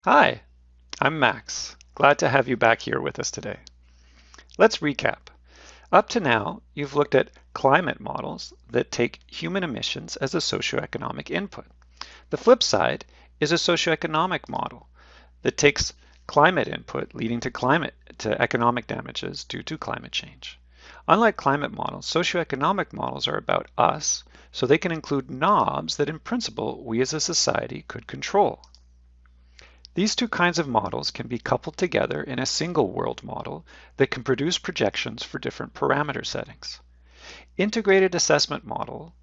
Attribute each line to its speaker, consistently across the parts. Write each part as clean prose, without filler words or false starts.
Speaker 1: Hi, I'm Max. Glad to have you back here with us today. Let's recap. Up to now, you've looked at climate models that take human emissions as a socioeconomic input. The flip side is a socioeconomic model that takes climate input leading to economic damages due to climate change. Unlike climate models, socioeconomic models are about us, so they can include knobs that in principle we as a society could control. These two kinds of models can be coupled together in a single world model that can produce projections for different parameter settings. Integrated assessment models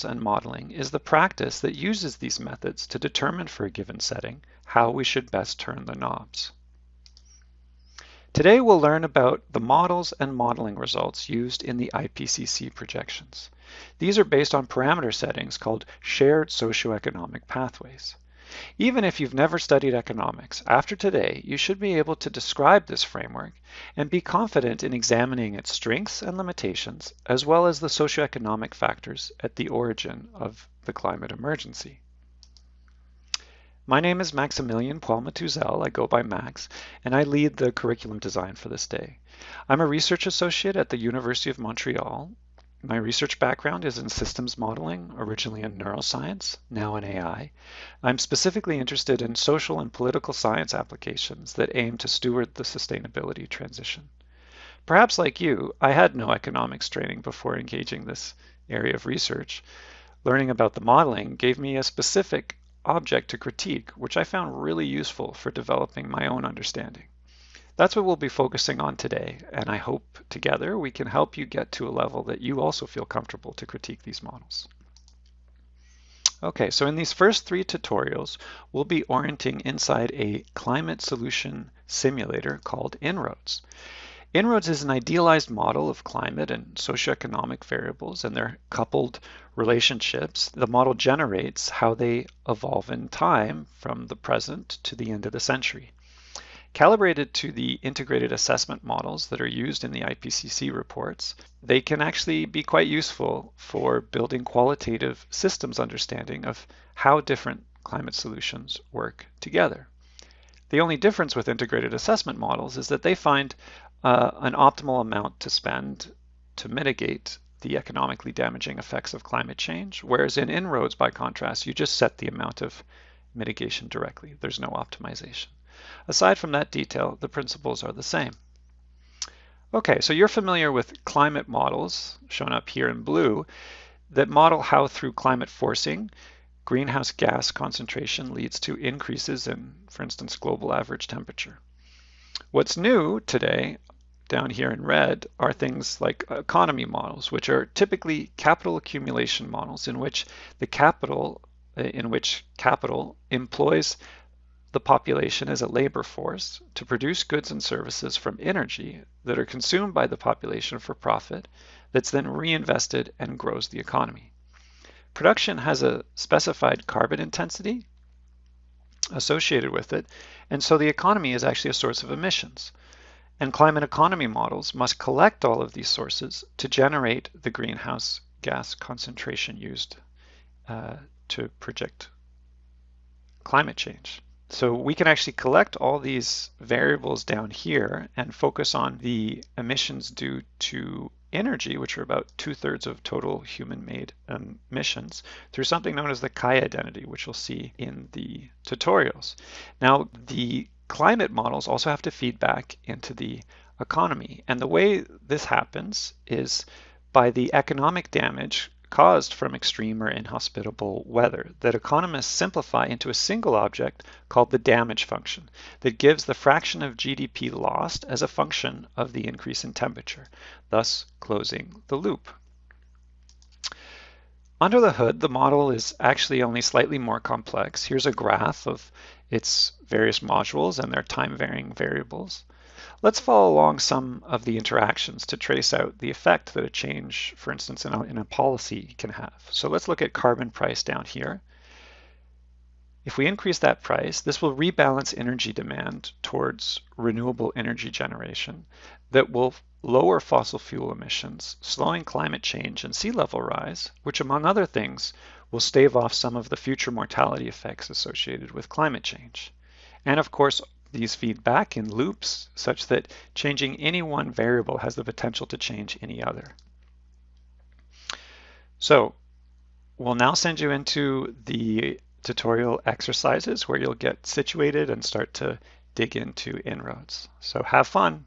Speaker 1: and modeling is the practice that uses these methods to determine for a given setting how we should best turn the knobs. Today we'll learn about the models and modeling results used in the IPCC projections. These are based on parameter settings called shared socioeconomic pathways. Even if you've never studied economics, after today you should be able to describe this framework and be confident in examining its strengths and limitations, as well as the socioeconomic factors at the origin of the climate emergency. My name is Maximilian Poilmatuzel. I go by Max, and I lead the curriculum design for this day. I'm a research associate at the University of Montreal. My research background is in systems modeling, originally in neuroscience, now in AI. I'm specifically interested in social and political science applications that aim to steward the sustainability transition. Perhaps like you, I had no economics training before engaging this area of research. Learning about the modeling gave me a specific object to critique, which I found really useful for developing my own understanding. That's what we'll be focusing on today, and I hope together we can help you get to a level that you also feel comfortable to critique these models. Okay, so in these first three tutorials, we'll be orienting inside a climate solution simulator called En-ROADS. En-ROADS is an idealized model of climate and socioeconomic variables and their coupled relationships. The model generates how they evolve in time from the present to the end of the century. Calibrated to the integrated assessment models that are used in the IPCC reports, they can actually be quite useful for building qualitative systems understanding of how different climate solutions work together. The only difference with integrated assessment models is that they find an optimal amount to spend to mitigate the economically damaging effects of climate change, whereas in En-ROADS, by contrast, you just set the amount of mitigation directly. There's no optimization. Aside from that detail, the principles are the same. Okay, so you're familiar with climate models, shown up here in blue, that model how through climate forcing, greenhouse gas concentration leads to increases in, for instance, global average temperature. What's new today, down here in red, are things like economy models, which are typically capital accumulation models in which capital employs the population as a labor force to produce goods and services from energy that are consumed by the population for profit that's then reinvested and grows the economy. Production has a specified carbon intensity associated with it, and so the economy is actually a source of emissions. And climate economy models must collect all of these sources to generate the greenhouse gas concentration used to project climate change. So we can actually collect all these variables down here and focus on the emissions due to energy, which are about 2/3 of total human-made emissions, through something known as the chi identity, which we'll see in the tutorials. Now, the climate models also have to feed back into the economy. And the way this happens is by the economic damage caused from extreme or inhospitable weather that economists simplify into a single object called the damage function that gives the fraction of GDP lost as a function of the increase in temperature, thus closing the loop. Under the hood, the model is actually only slightly more complex. Here's a graph of its various modules and their time-varying variables. Let's follow along some of the interactions to trace out the effect that a change, for instance, in a policy can have. So let's look at carbon price down here. If we increase that price, this will rebalance energy demand towards renewable energy generation that will lower fossil fuel emissions, slowing climate change and sea level rise, which among other things will stave off some of the future mortality effects associated with climate change. And of course, these feed back in loops such that changing any one variable has the potential to change any other. So we'll now send you into the tutorial exercises where you'll get situated and start to dig into En-ROADS. So have fun.